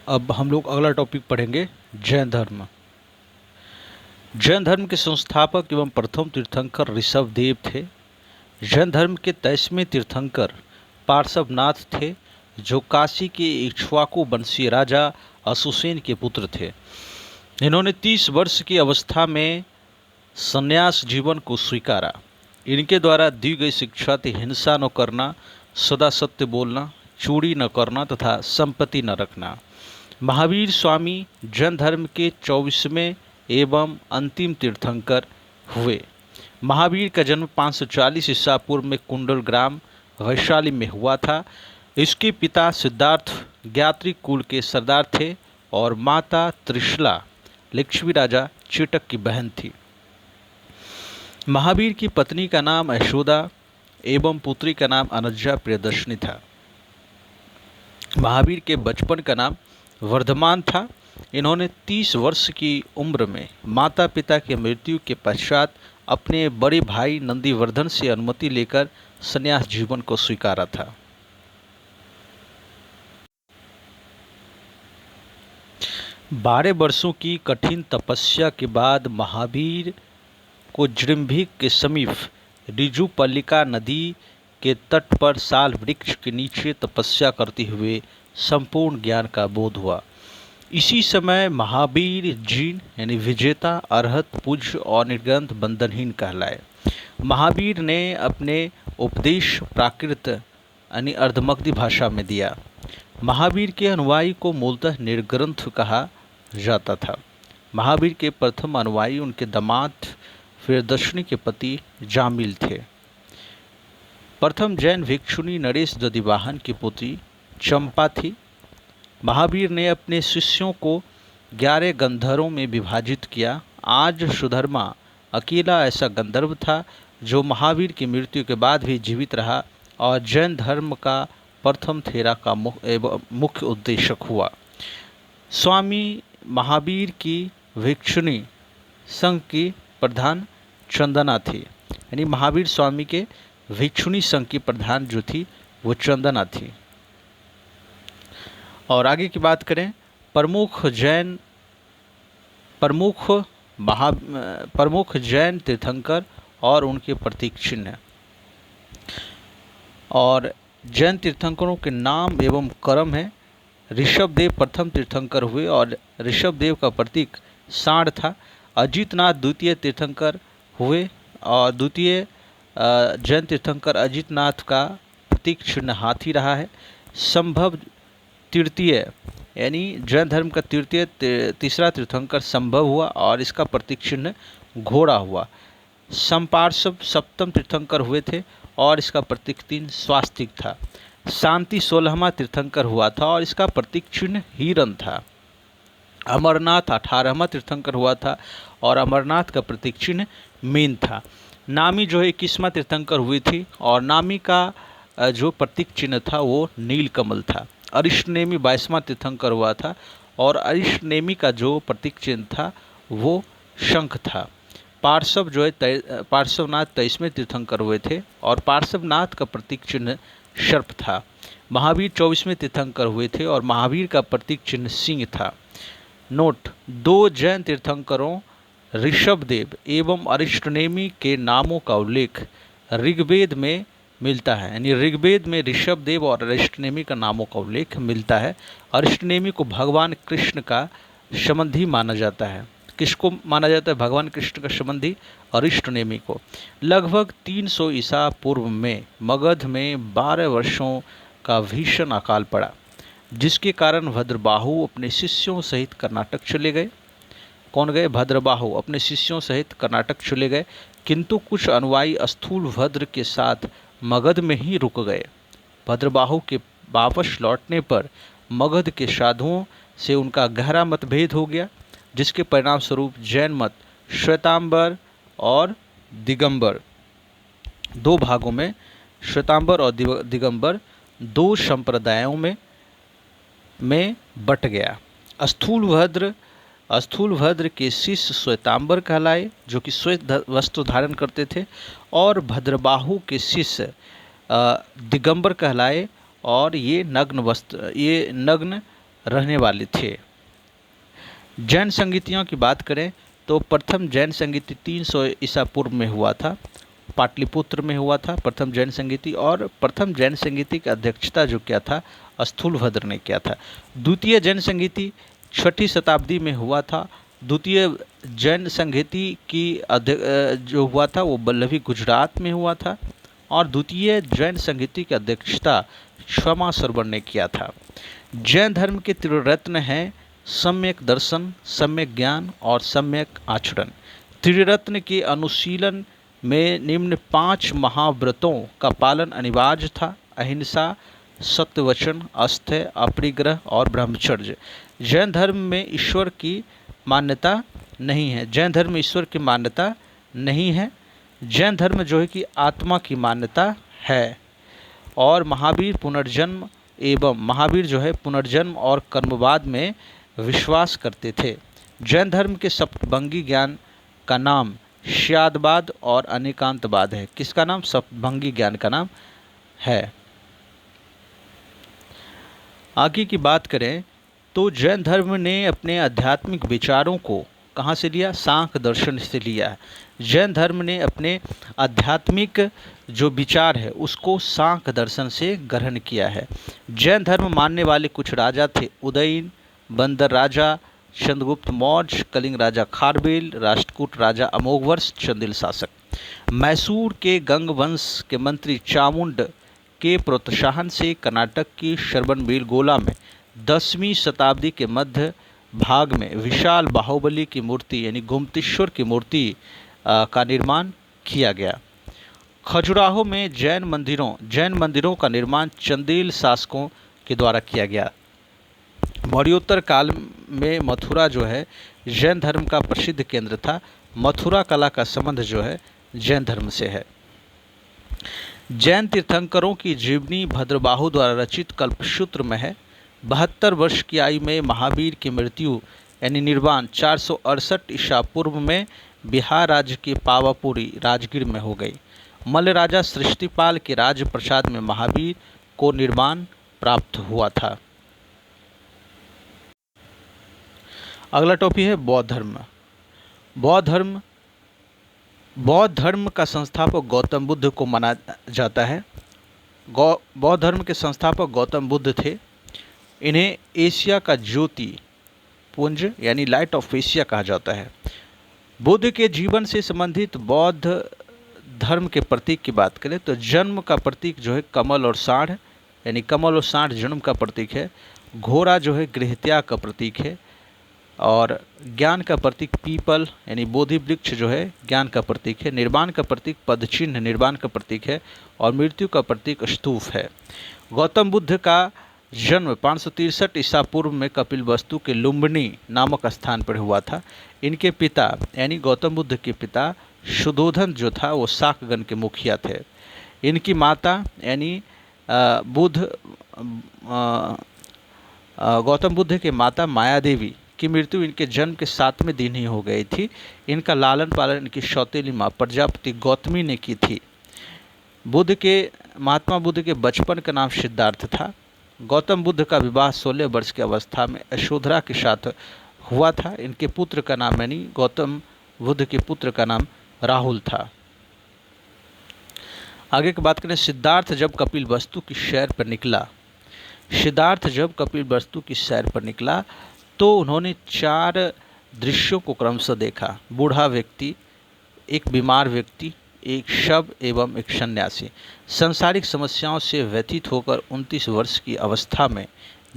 अब हम लोग अगला टॉपिक पढ़ेंगे, जैन धर्म। जैन धर्म के संस्थापक एवं प्रथम तीर्थंकर ऋषभदेव थे। जैन धर्म के 23वें तीर्थंकर पार्श्वनाथ थे, जो काशी के इक्ष्वाकु वंशीय राजा अशुसेन के पुत्र थे। इन्होंने 30 वर्ष की अवस्था में संन्यास जीवन को स्वीकारा। इनके द्वारा दी गई शिक्षा थी हिंसा न करना, सदा सत्य बोलना, चोरी न करना तथा संपत्ति न रखना। महावीर स्वामी जैन धर्म के 24वें एवं अंतिम तीर्थंकर हुए। महावीर का जन्म 540 ईसा पूर्व में कुंडल ग्राम वैशाली में हुआ था। इसके पिता सिद्धार्थ ज्ञात्री कुल के सरदार थे और माता त्रिशला लक्ष्मी राजा चेटक की बहन थी। महावीर की पत्नी का नाम यशोदा एवं पुत्री का नाम अनज्जा प्रियदर्शनी था। महावीर के बचपन का नाम वर्धमान था। इन्होंने 30 वर्ष की उम्र में माता पिता की मृत्यु के पश्चात अपने बड़े भाई नंदीवर्धन से अनुमति लेकर संन्यास जीवन को स्वीकारा था। बारह वर्षों की कठिन तपस्या के बाद महावीर को जृंभिक के समीप ऋजुपल्लिका नदी के तट पर साल वृक्ष के नीचे तपस्या करते हुए संपूर्ण ज्ञान का बोध हुआ। इसी समय महावीर जीन यानी विजेता, अरहत, पूज्य और निर्ग्रंथ बंधनहीन कहलाए। महावीर ने अपने उपदेश प्राकृत यानी अर्धमगधी भाषा में दिया। महावीर के अनुयायी को मूलतः निर्ग्रंथ कहा जाता था। महावीर के प्रथम अनुयायी उनके दामाद प्रियदर्शनी के पति जामिल थे। प्रथम जैन भिक्षुनी नरेश दधिवाहन की पुत्री चंपा थी। महावीर ने अपने शिष्यों को 11 गंधर्वों में विभाजित किया। आज सुधर्मा अकेला ऐसा गंधर्व था जो महावीर की मृत्यु के बाद भी जीवित रहा और जैन धर्म का प्रथम थेरा का मुख्य उद्देशक हुआ। स्वामी महावीर की भिक्षुनी संघ की प्रधान चंदना थी, यानी महावीर स्वामी के भिक्षुनी संघ की प्रधान जो थी वो चंदना थी। और आगे की बात करें, प्रमुख जैन तीर्थंकर और उनके प्रतीक चिन्ह। और जैन तीर्थंकरों के नाम एवं कर्म है। ऋषभदेव प्रथम तीर्थंकर हुए और ऋषभदेव का प्रतीक सांड था। अजितनाथ द्वितीय तीर्थंकर हुए और द्वितीय जैन तीर्थंकर अजितनाथ का प्रतीक चिन्ह हाथी रहा है। संभव तृतीय यानी जैन धर्म का तीसरा तीर्थंकर संभव हुआ और इसका प्रतीक चिन्ह घोड़ा हुआ। संपार्श्व सप्तम तीर्थंकर हुए थे और इसका प्रतीक 3 स्वास्तिक था। शांति 16वां तीर्थंकर हुआ था और इसका प्रतीक चिन्ह हिरण था। अमरनाथ 18वां तीर्थंकर हुआ था और अमरनाथ का प्रतीक चिन्ह मीन था। नामी जो है 21वां तीर्थंकर हुई थी और नामी का जो प्रतीक चिन्ह था वो नीलकमल था। अरिष्टनेमी 22वां तीर्थंकर हुआ था और अरिष्टनेमी का जो प्रतीक चिन्ह था वो शंख था। पार्श्व जो है पार्श्वनाथ 23वें तीर्थंकर हुए थे और पार्श्वनाथ का प्रतीक चिन्ह सर्प था। महावीर 24वें तीर्थंकर हुए थे और महावीर का प्रतीक चिन्ह सिंह था। नोट, 2 जैन तीर्थंकरों ऋषभदेव एवं अरिष्टनेमी के नामों का उल्लेख ऋग्वेद में मिलता है, यानी ऋग्वेद में ऋषभदेव और अरिष्टनेमी का नामों का उल्लेख मिलता है। अरिष्टनेमी को भगवान कृष्ण का संबंधी माना जाता है। किसको माना जाता है भगवान कृष्ण का संबंधी? अरिष्टनेमी को। लगभग 300 ईसा पूर्व में मगध में 12 वर्षों का भीषण अकाल पड़ा, जिसके कारण भद्रबाहु अपने शिष्यों सहित कर्नाटक चले गए। कौन गए? भद्रबाहु अपने शिष्यों सहित कर्नाटक चले गए, किंतु कुछ अनुयायी स्थूलभद्र के साथ मगध में ही रुक गए। भद्रबाहु के वापस लौटने पर मगध के साधुओं से उनका गहरा मतभेद हो गया, जिसके परिणाम स्वरूप जैन मत श्वेतांबर और दिगंबर 2 भागों में, श्वेतांबर और दिगंबर 2 संप्रदायों में बट गया। स्थूलभद्र के शिष्य श्वेतांबर कहलाए, जो कि श्वेत वस्त्र धारण करते थे, और भद्रबाहु के शिष्य दिगंबर कहलाए और ये नग्न रहने वाले थे। जैन संगीतियों की बात करें तो प्रथम जैन संगीति 300 ईसा पूर्व में हुआ था, पाटलिपुत्र में हुआ था प्रथम जैन संगीति। और प्रथम जैन संगीति की अध्यक्षता जो किया था स्थूलभद्र ने किया था। द्वितीय जैन संगीति 6ठी शताब्दी में हुआ था। द्वितीय जैन संगीति की जो हुआ था वो वल्लभी गुजरात में हुआ था। और द्वितीय जैन संगीति की अध्यक्षता क्षमा सरवर ने किया था। जैन धर्म के त्रिरत्न हैं सम्यक दर्शन, सम्यक ज्ञान और सम्यक आचरण। त्रिरत्न के अनुशीलन में निम्न 5 महाव्रतों का पालन अनिवार्य था: अहिंसा, सत्यवचन, अस्थेय, अपरिग्रह और ब्रह्मचर्य। जैन धर्म में ईश्वर की मान्यता नहीं है। जैन धर्म में ईश्वर की मान्यता नहीं है। जैन धर्म जो है कि आत्मा की मान्यता है। और महावीर जो है पुनर्जन्म और कर्मवाद में विश्वास करते थे। जैन धर्म के सप्तभंगी ज्ञान का नाम श्यादवाद और अनेकांतवाद है। किसका नाम? सप्तभंगी ज्ञान का नाम है। आगे की बात करें तो जैन धर्म ने अपने आध्यात्मिक विचारों को कहाँ से लिया? सांख्य दर्शन से लिया है। जैन धर्म ने अपने आध्यात्मिक जो विचार है उसको सांख्य दर्शन से ग्रहण किया है। जैन धर्म मानने वाले कुछ राजा थे: उदयन, बंदर राजा, चंद्रगुप्त मौर्य, कलिंग राजा खारवेल, राष्ट्रकूट राजा अमोघवर्ष, चंदेल शासक। मैसूर के गंग वंश के मंत्री चामुंड के प्रोत्साहन से कर्नाटक की श्रवणबेलगोला में 10वीं शताब्दी के मध्य भाग में विशाल बाहुबली की मूर्ति यानी गोमतेश्वर की मूर्ति का निर्माण किया गया। खजुराहो में जैन मंदिरों का निर्माण चंदेल शासकों के द्वारा किया गया। मौर्योत्तर काल में मथुरा जो है जैन धर्म का प्रसिद्ध केंद्र था। मथुरा कला का संबंध जो है जैन धर्म से है। जैन तीर्थंकरों की जीवनी भद्रबाहु द्वारा रचित कल्पसूत्र में है। 72 वर्ष की आयु में महावीर की मृत्यु यानी निर्वाण 468 ईसा पूर्व में बिहार राज्य के पावापुरी राजगीर में हो गई। मल्ल राजा सृष्टिपाल के राज्य प्रसाद में महावीर को निर्वाण प्राप्त हुआ था। अगला टॉपिक है बौद्ध धर्म। बौद्ध धर्म का संस्थापक गौतम बुद्ध को माना जाता है। बौद्ध धर्म के संस्थापक गौतम बुद्ध थे। इन्हें एशिया का ज्योति पुंज यानी लाइट ऑफ एशिया कहा जाता है। बुद्ध के जीवन से संबंधित बौद्ध धर्म के प्रतीक की बात करें तो जन्म का प्रतीक जो है कमल और साढ़ यानी कमल और साढ़ जन्म का प्रतीक है। घोड़ा जो है गृहत्याग का प्रतीक है। और ज्ञान का प्रतीक पीपल यानी बोधि वृक्ष जो है ज्ञान का प्रतीक है। निर्वाण का प्रतीक पदचिन्ह निर्वाण का प्रतीक है। और मृत्यु का प्रतीक स्तूप है। गौतम बुद्ध का जन्म 563 ईसा पूर्व में कपिलवस्तु के लुम्बिनी नामक स्थान पर हुआ था। इनके पिता यानी गौतम बुद्ध के पिता शुद्धोधन जो था वो शाकगण के मुखिया थे। इनकी माता यानी गौतम बुद्ध के माता माया देवी की मृत्यु इनके जन्म के 7वें दिन ही हो गई थी। इनका लालन पालन इनकी सौतेली माँ प्रजापति गौतमी ने की थी। महात्मा बुद्ध के बचपन का नाम सिद्धार्थ था। गौतम बुद्ध का विवाह 16 वर्ष की अवस्था में यशोधरा के साथ हुआ था। इनके पुत्र का नाम यानी गौतम बुद्ध के पुत्र का नाम राहुल था। आगे की बात करें सिद्धार्थ जब कपिलवस्तु की सैर पर निकला तो उन्होंने 4 दृश्यों को क्रमशः देखा: बूढ़ा व्यक्ति, एक बीमार व्यक्ति, एक शव एवं एक सन्यासी। सांसारिक समस्याओं से व्यथित होकर 29 वर्ष की अवस्था में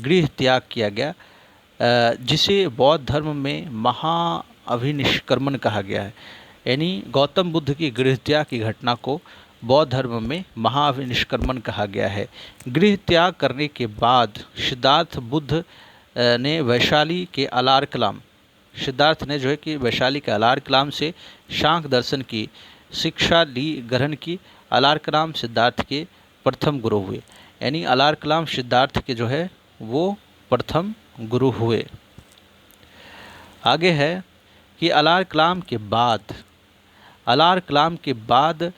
गृह त्याग किया गया, जिसे बौद्ध धर्म में महाअभिनिष्क्रमण कहा गया है। यानी गौतम बुद्ध की गृह त्याग की घटना को बौद्ध धर्म में महाअभिनिष्क्रमण कहा गया है। गृह त्याग करने के बाद सिद्धार्थ ने वैशाली के अलारकलाम से सांख्य दर्शन की शिक्षा ग्रहण की। अलारकलाम सिद्धार्थ के प्रथम गुरु हुए। यानी अलारकलाम सिद्धार्थ के जो है वो प्रथम गुरु हुए। आगे है कि अलारकलाम के बाद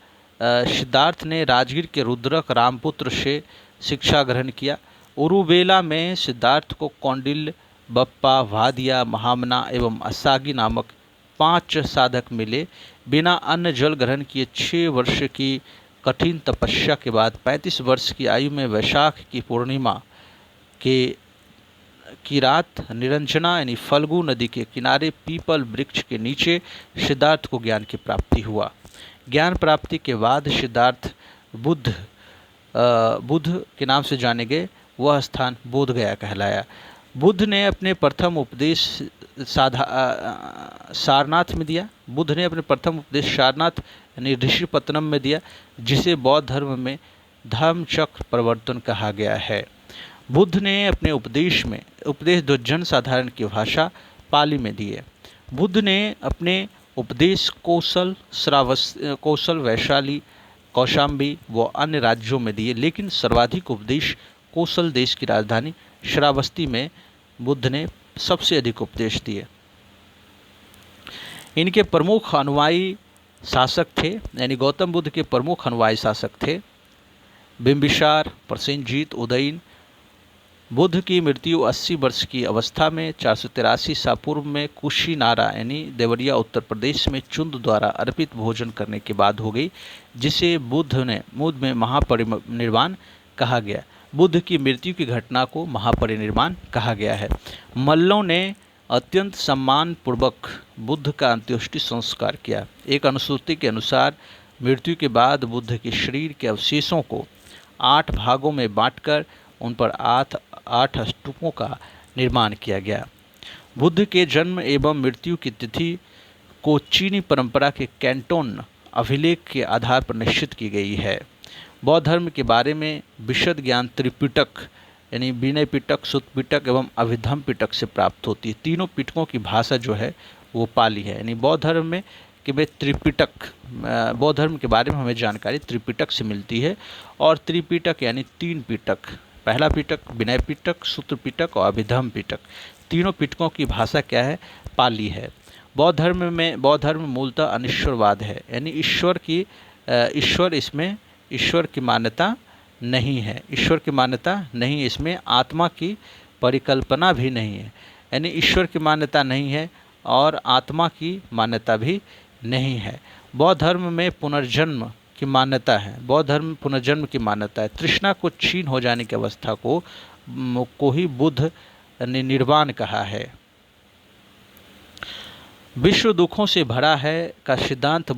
सिद्धार्थ ने राजगीर के रुद्रक रामपुत्र से शिक्षा ग्रहण किया। उरुवेला में सिद्धार्थ को कौंडिल्य, बप्पा, वादिया, महामना एवं असागी नामक 5 साधक मिले। बिना अन्न जल ग्रहण किए 6 वर्ष की कठिन तपस्या के बाद 35 वर्ष की आयु में वैशाख की पूर्णिमा के की रात निरंजना यानी फल्गु नदी के किनारे पीपल वृक्ष के नीचे सिद्धार्थ को ज्ञान की प्राप्ति हुआ। ज्ञान प्राप्ति के बाद सिद्धार्थ बुद्ध के नाम से जाने गए। वह स्थान बोध गया कहलाया। बुद्ध ने अपने प्रथम उपदेश सारनाथ में दिया। बुद्ध ने अपने प्रथम उपदेश सारनाथ यानी ऋषिपत्तनम में दिया, जिसे बौद्ध धर्म में धम्मचक्र प्रवर्तन कहा गया है। बुद्ध ने अपने उपदेश दो जन साधारण की भाषा पाली में दिए। बुद्ध ने अपने उपदेश कौशल, वैशाली, कौशाम्बी व अन्य राज्यों में दिए, लेकिन सर्वाधिक उपदेश कौशल देश की राजधानी श्रावस्ती में बुद्ध ने सबसे अधिक उपदेश दिए। इनके प्रमुख अनुयायी शासक थे, यानी गौतम बुद्ध के प्रमुख अनुयायी शासक थे बिंबिसार, प्रसेनजीत, उदयन। बुद्ध की मृत्यु 80 वर्ष की अवस्था में 483 ईसा पूर्व में कुशीनारा यानी देवरिया उत्तर प्रदेश में चुंद द्वारा अर्पित भोजन करने के बाद हो गई, जिसे बुद्ध में महापरिनिर्वाण कहा गया। बुद्ध की मृत्यु की घटना को महापरिनिर्वाण कहा गया है। मल्लों ने अत्यंत सम्मान पूर्वक बुद्ध का अंत्येष्टि संस्कार किया। एक अनुश्रुति के अनुसार मृत्यु के बाद बुद्ध के शरीर के अवशेषों को 8 भागों में बांटकर उन पर 8 स्तूपों का निर्माण किया गया। बुद्ध के जन्म एवं मृत्यु की तिथि को चीनी परंपरा के कैंटोन अभिलेख के आधार पर निश्चित की गई है। बौद्ध धर्म के बारे में विशद ज्ञान त्रिपिटक यानी विनय पिटक, सुत्त पिटक एवं अभिधम्म पिटक से प्राप्त होती है। तीनों पिटकों की भाषा जो है वो पाली है। यानी बौद्ध धर्म में त्रिपिटक, बौद्ध धर्म के बारे में हमें जानकारी त्रिपिटक से मिलती है। और त्रिपिटक यानी 3 पिटक, पहला पिटक विनय पिटक, सूत्र पिटक और अभिधम्म पिटक, तीनों पिटकों की भाषा क्या है? पाली है। बौद्ध धर्म मूलतः अनिश्वरवाद है, यानी ईश्वर की मान्यता नहीं है। ईश्वर की मान्यता नहीं, इसमें आत्मा की परिकल्पना भी नहीं है। यानी ईश्वर की मान्यता नहीं है और आत्मा की मान्यता भी नहीं है। बौद्ध धर्म में पुनर्जन्म की मान्यता है। बौद्ध धर्म में पुनर्जन्म की मान्यता है। तृष्णा को क्षीण हो जाने की अवस्था को ही बुद्ध ने निर्वाण कहा है। विश्व दुखों से भरा है का सिद्धांत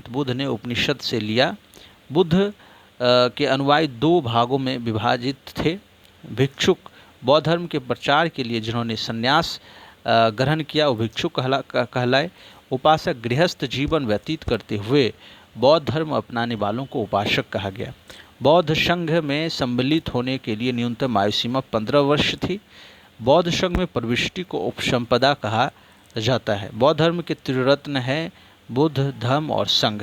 बुद्ध ने उपनिषद से लिया। बुद्ध के अनुयायी 2 भागों में विभाजित थे। भिक्षुक बौद्ध धर्म के प्रचार के लिए जिन्होंने संन्यास ग्रहण किया वो भिक्षुक कहलाए। उपासक गृहस्थ जीवन व्यतीत करते हुए बौद्ध धर्म अपनाने वालों को उपासक कहा गया। बौद्ध संघ में सम्मिलित होने के लिए न्यूनतम आयु सीमा 15 वर्ष थी। बौद्ध संघ में प्रविष्टि को उपसंपदा कहा जाता है। बौद्ध धर्म के त्रिरत्न है बुद्ध, धम्म और संघ।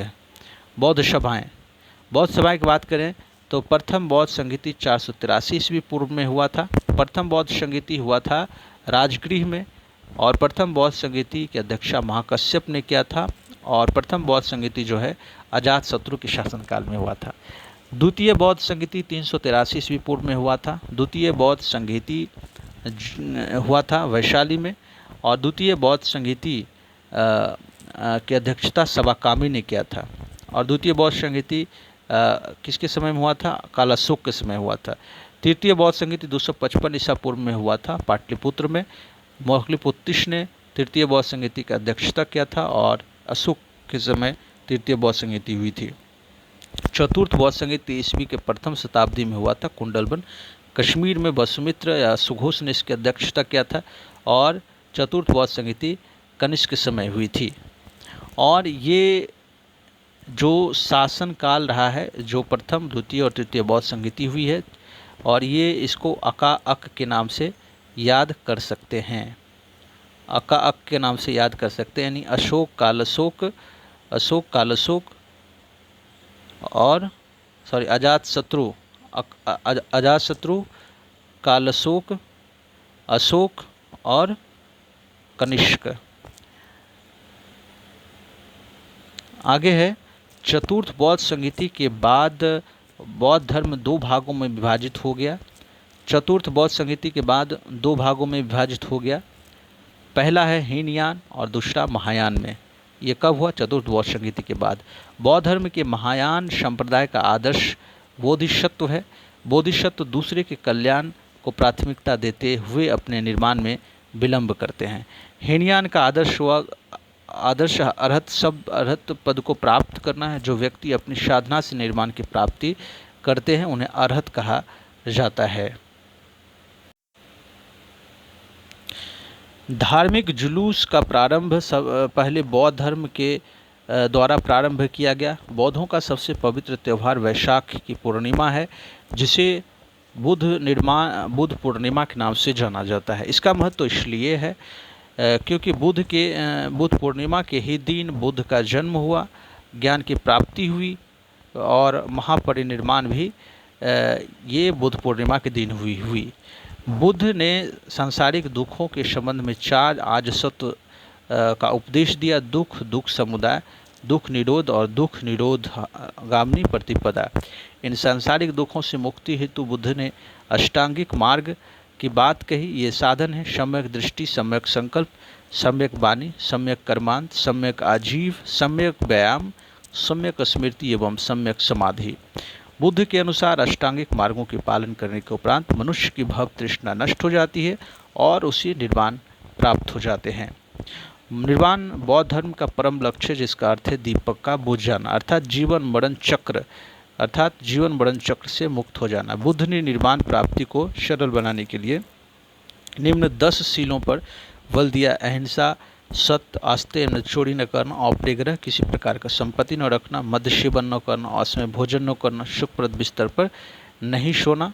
बौद्ध सभाएँ की बात करें तो प्रथम बौद्ध संगीति 483 ईस्वी पूर्व में हुआ था। प्रथम बौद्ध संगीति हुआ था राजगृह में, और प्रथम बौद्ध संगीति की अध्यक्षता महाकश्यप ने किया था। और प्रथम बौद्ध संगीति जो है अजातशत्रु के शासनकाल में हुआ था। द्वितीय बौद्ध संगीति 383 ईस्वी पूर्व में हुआ था। द्वितीय बौद्ध संगीति हुआ था वैशाली में, और द्वितीय बौद्ध संगीति की अध्यक्षता सवाकामी ने किया था। और द्वितीय बौद्ध संगीति किसके समय में हुआ था? कालाशोक के समय हुआ था। तृतीय बौद्ध संगीति 255 ईसा पूर्व में हुआ था पाटलिपुत्र में। मौखलिपुत्तिश ने तृतीय बौद्ध संगीति की अध्यक्षता किया था, और अशोक के समय तृतीय बौद्ध संगीति हुई थी। चतुर्थ बौद्ध संगीति ईस्वी के प्रथम शताब्दी में हुआ था कुंडलबन कश्मीर में। वसुमित्र या सुघोष ने इसकी अध्यक्षता किया था, और चतुर्थ बौद्ध संगीति कनिष्क के समय हुई थी। और ये जो शासन काल रहा है, जो प्रथम, द्वितीय और तृतीय बौद्ध संगीति हुई है, और ये इसको अका अक के नाम से याद कर सकते हैं। अका अक के नाम से याद कर सकते हैं, यानी अशोक कालशोक और अजातशत्रु, कालशोक, अशोक और कनिष्क। आगे है चतुर्थ बौद्ध संगीति के बाद बौद्ध धर्म दो भागों में विभाजित हो गया। चतुर्थ बौद्ध संहिता के बाद दो भागों में विभाजित हो गया। पहला है हीनयान और दूसरा महायान में। ये कब हुआ? चतुर्थ बौद्ध संहिता के बाद। बौद्ध धर्म के महायान संप्रदाय का आदर्श बोधिसत्व है। बोधिसत्व दूसरे के कल्याण को प्राथमिकता देते हुए अपने निर्माण में विलंब करते हैं। हीनयान का आदर्श अरहत पद को प्राप्त करना है। जो व्यक्ति अपनी साधना से निर्माण की प्राप्ति करते हैं उन्हें अरहत कहा जाता है। धार्मिक जुलूस का प्रारंभ पहले बौद्ध धर्म के द्वारा प्रारंभ किया गया। बौद्धों का सबसे पवित्र त्यौहार वैशाख की पूर्णिमा है, जिसे बुद्ध पूर्णिमा के नाम से जाना जाता है। इसका महत्व तो इसलिए है क्योंकि बुद्ध पूर्णिमा के ही दिन बुद्ध का जन्म हुआ, ज्ञान की प्राप्ति हुई और महापरिनिर्वाण भी ये बुद्ध पूर्णिमा के दिन हुई। बुद्ध ने सांसारिक दुखों के संबंध में 4 आर्यसत्व का उपदेश दिया: दुख समुदाय, दुख निरोध और दुख निरोध गामिनी प्रतिपदा। इन सांसारिक दुखों से मुक्ति हेतु बुद्ध ने अष्टांगिक मार्ग की बात कही। ये साधन है सम्यक दृष्टि, सम्यक संकल्प, सम्यक वाणी, सम्यक कर्मांत, सम्यक आजीव, सम्यक व्यायाम, सम्यक स्मृति एवं सम्यक समाधि। बुद्ध के अनुसार अष्टांगिक मार्गों के पालन करने के उपरांत मनुष्य की भव तृष्णा नष्ट हो जाती है और उसे निर्वाण प्राप्त हो जाते हैं। निर्वाण बौद्ध धर्म का परम लक्ष्य है, जिसका अर्थ है दीपक का बुझ जाना, अर्थात जीवन मरण चक्र से मुक्त हो जाना। बुद्ध ने निर्वाण प्राप्ति को सरल बनाने के लिए निम्न 10 शीलों पर बल दिया: अहिंसा, सत्य, आस्ते, न चोरी न करना, अपरिग्रह, किसी प्रकार का संपत्ति न रखना, मद्य सेवन न करना, असमय भोजन न करना, सुखप्रद बिस्तर पर नहीं सोना,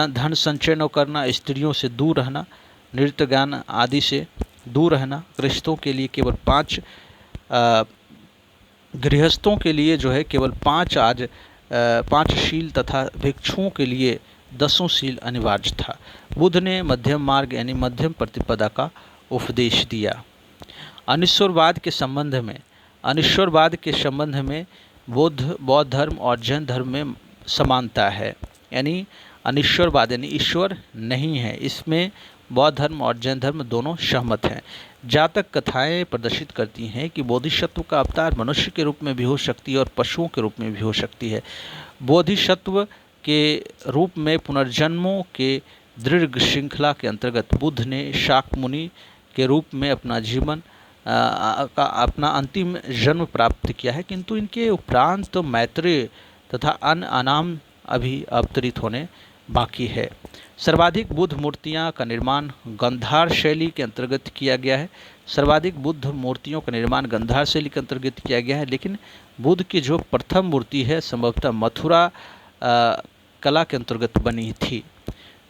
धन संचय न करना, स्त्रियों से दूर रहना, नृत्य गान आदि से दूर रहना। गृहस्थों के लिए जो है केवल 5 शील तथा भिक्षुओं के लिए 10 शील अनिवार्य था। बुद्ध ने मध्यम मार्ग यानी मध्यम प्रतिपदा का उपदेश दिया। अनिश्वरवाद के संबंध में बौद्ध धर्म और जैन धर्म में समानता है, यानी अनिश्वरवाद यानी ईश्वर नहीं है, इसमें बौद्ध धर्म और जैन धर्म दोनों सहमत हैं। जातक कथाएं प्रदर्शित करती हैं कि बोधिसत्व का अवतार मनुष्य के रूप में भी हो सकती है और पशुओं के रूप में भी हो सकती है। बोधिसत्व के रूप में पुनर्जन्मों के दीर्घ श्रृंखला के अंतर्गत बुद्ध ने शाक्य मुनि के रूप में अपना अंतिम जन्म प्राप्त किया है, किंतु इनके उपरांत मैत्रेय तथा अन्य अनाम अभी अवतरित होने बाकी है। सर्वाधिक बुद्ध मूर्तियां का निर्माण गांधार शैली के अंतर्गत किया गया है। लेकिन बुद्ध की जो प्रथम मूर्ति है संभवतः मथुरा कला के अंतर्गत बनी थी।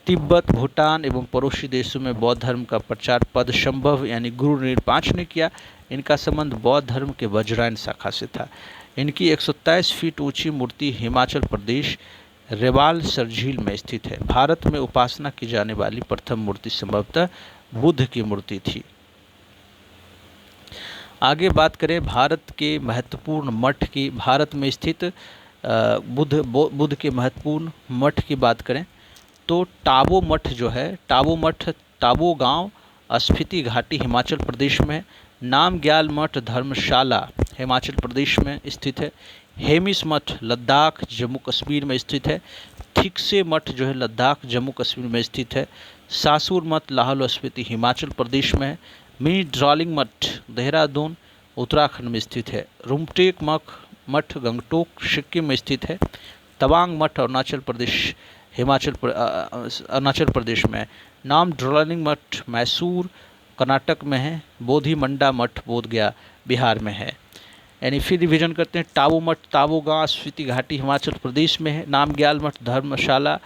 तिब्बत, भूटान एवं पड़ोसी देशों में बौद्ध धर्म का प्रचार पदशंभव यानी गुरु निरपाक्ष ने किया। इनका संबंध बौद्ध धर्म के वज्रायन शाखा से था। इनकी 127 फीट ऊंची मूर्ति हिमाचल प्रदेश रेवालसर झील में स्थित है। भारत में उपासना की जाने वाली प्रथम मूर्ति संभवतः बुद्ध की मूर्ति थी। आगे बात करें भारत के महत्वपूर्ण मठ की। भारत में स्थित बुद्ध के महत्वपूर्ण मठ की बात करें तो टाबो मठ जो है, टाबो गांव स्फीति घाटी हिमाचल प्रदेश में है। नामग्याल मठ धर्मशाला हिमाचल प्रदेश में स्थित है। हेमिस मठ लद्दाख जम्मू कश्मीर में स्थित है। थिकसे मठ जो है लद्दाख जम्मू कश्मीर में स्थित है। सासुर मठ लाहौल स्पीति हिमाचल प्रदेश में है। मिनी ड्रालिंग मठ देहरादून उत्तराखंड में स्थित है। रुमटेक मठ गंगटोक सिक्किम में स्थित है। तवांग मठ अरुणाचल प्रदेश में है। नाम ड्रालिंग मठ मैसूर कर्नाटक में है। बोधि मंडा मठ बोधगया बिहार में है। यानी फिर रिविजन करते हैं। टाबो मठ ताबो गांव स्फीति घाटी हिमाचल प्रदेश में है। नामग्याल मठ धर्मशाला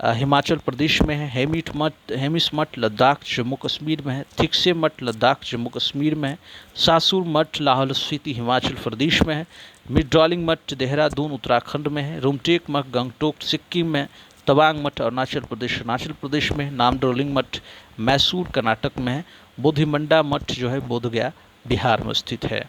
हिमाचल प्रदेश में है। हेमिस मठ लद्दाख जम्मू कश्मीर में है। थिकसे मठ लद्दाख जम्मू कश्मीर में है। सासुर मठ लाहौल स्पीति हिमाचल प्रदेश में है। मिडड्रालिंग मठ देहरादून उत्तराखंड में है। रुमटेक मठ गंगटोक सिक्किम में। तवांग मठ अरुणाचल प्रदेश में। नामड्रोलिंग मठ मैसूर कर्नाटक में है। बोधिमंडा मठ जो है बोधगया बिहार में स्थित है।